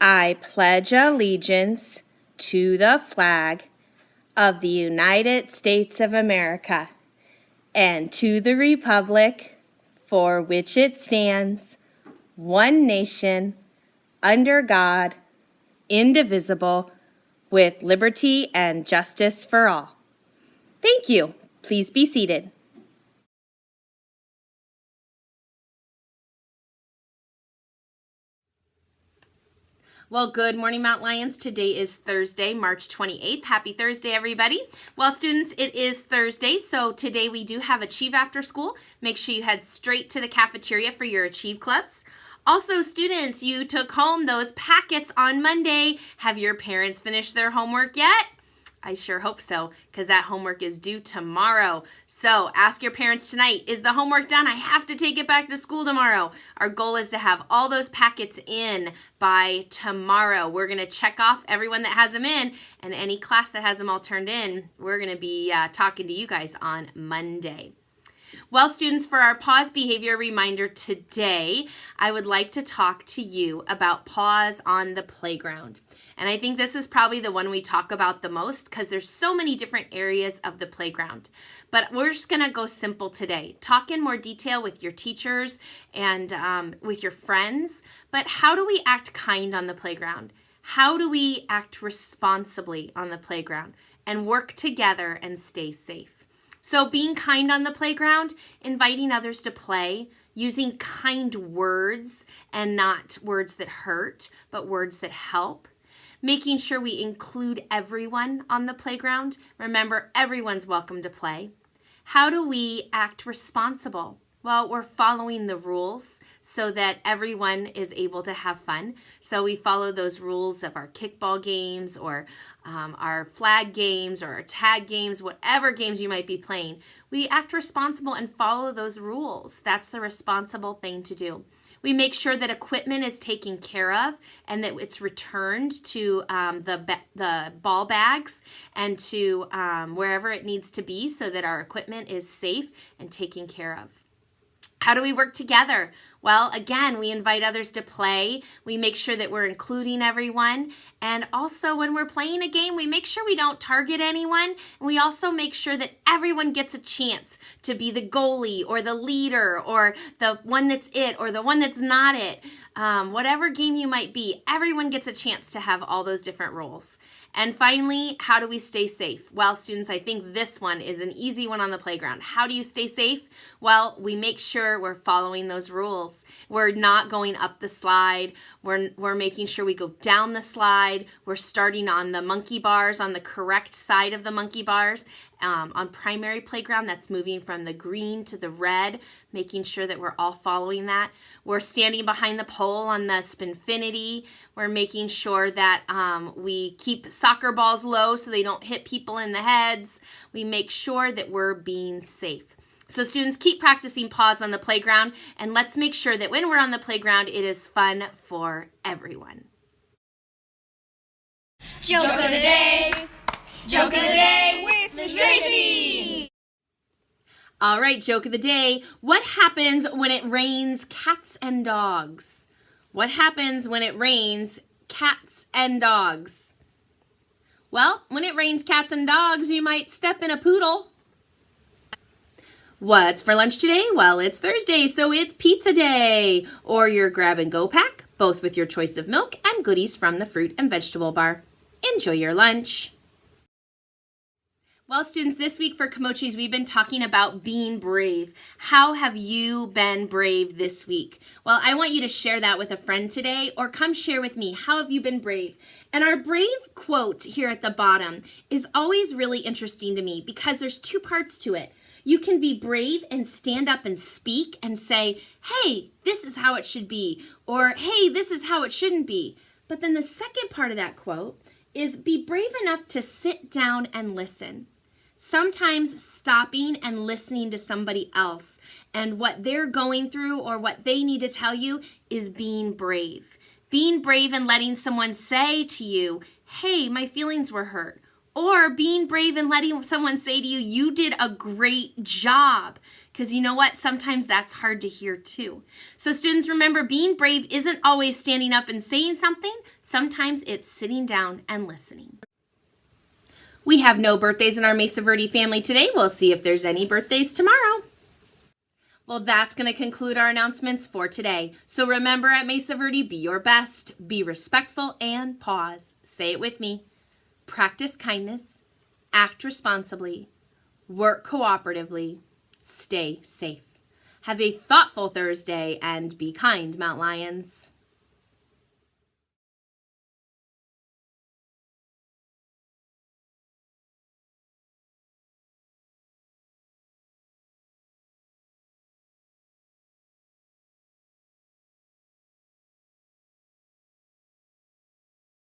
I pledge allegiance to the flag of the United States of America and to the republic for which it stands, one nation, under God, indivisible, with liberty and justice for all. Thank you. Please be seated. Well, good morning, Mount Lions. Today is Thursday, March 28th. Happy Thursday, everybody. Well, students, it is Thursday, so today we do have Achieve After School. Make sure you head straight to the cafeteria for your Achieve Clubs. Also, students, you took home those packets on Monday. Have your parents finished their homework yet? I sure hope so, because that homework is due tomorrow. So ask your parents tonight, is the homework done? I have to take it back to school tomorrow. Our goal is to have all those packets in by tomorrow. We're going to check off everyone that has them in, and any class that has them all turned in, we're going to be talking to you guys on Monday. Well, students, for our pause behavior reminder today, I would like to talk to you about pause on the playground. And I think this is probably the one we talk about the most because there's so many different areas of the playground. But we're just going to go simple today. Talk in more detail with your teachers and with your friends. But how do we act kind on the playground? How do we act responsibly on the playground and work together and stay safe? So being kind on the playground, inviting others to play, using kind words and not words that hurt, but words that help. Making sure we include everyone on the playground. Remember, everyone's welcome to play. How do we act responsible? Well, we're following the rules so that everyone is able to have fun. So we follow those rules of our kickball games or our flag games or our tag games, whatever games you might be playing. We act responsible and follow those rules. That's the responsible thing to do. We make sure that equipment is taken care of and that it's returned to the ball bags and to wherever it needs to be so that our equipment is safe and taken care of. How do we work together? Well, again, we invite others to play. We make sure that we're including everyone. And also when we're playing a game, we make sure we don't target anyone. And we also make sure that everyone gets a chance to be the goalie or the leader or the one that's it or the one that's not it. Whatever game you might be, everyone gets a chance to have all those different roles. And finally, how do we stay safe? Well, students, I think this one is an easy one on the playground. How do you stay safe? Well, we make sure we're following those rules. We're not going up the slide. We're making sure we go down the slide. We're starting on the monkey bars on the correct side of the monkey bars. On primary playground, that's moving from the green to the red, making sure that we're all following that. We're standing behind the pole on the Spinfinity. We're making sure that we keep soccer balls low so they don't hit people in the heads. We make sure that we're being safe. So students, keep practicing pause on the playground, and let's make sure that when we're on the playground, it is fun for everyone. Joke of the day! Joke of the day with Miss Tracy! All right, joke of the day. What happens when it rains cats and dogs? What happens when it rains cats and dogs? Well, when it rains cats and dogs, you might step in a poodle. What's for lunch today? Well, it's Thursday, so it's pizza day. Or your grab and go pack, both with your choice of milk and goodies from the fruit and vegetable bar. Enjoy your lunch. Well, students, this week for Kimochis, we've been talking about being brave. How have you been brave this week? Well, I want you to share that with a friend today, or come share with me. How have you been brave? And our brave quote here at the bottom is always really interesting to me because there's two parts to it. You can be brave and stand up and speak and say, hey, this is how it should be, or hey, this is how it shouldn't be. But then the second part of that quote is be brave enough to sit down and listen. Sometimes stopping and listening to somebody else and what they're going through or what they need to tell you is being brave. Being brave and letting someone say to you, hey, my feelings were hurt. Or being brave and letting someone say to you, you did a great job. Because you know what? Sometimes that's hard to hear too. So students, remember, being brave isn't always standing up and saying something. Sometimes it's sitting down and listening. We have no birthdays in our Mesa Verde family today. We'll see if there's any birthdays tomorrow. Well, that's going to conclude our announcements for today. So remember, at Mesa Verde, be your best, be respectful, and pause. Say it with me. Practice kindness, act responsibly, work cooperatively, stay safe. Have a thoughtful Thursday, and be kind, Mount Lions.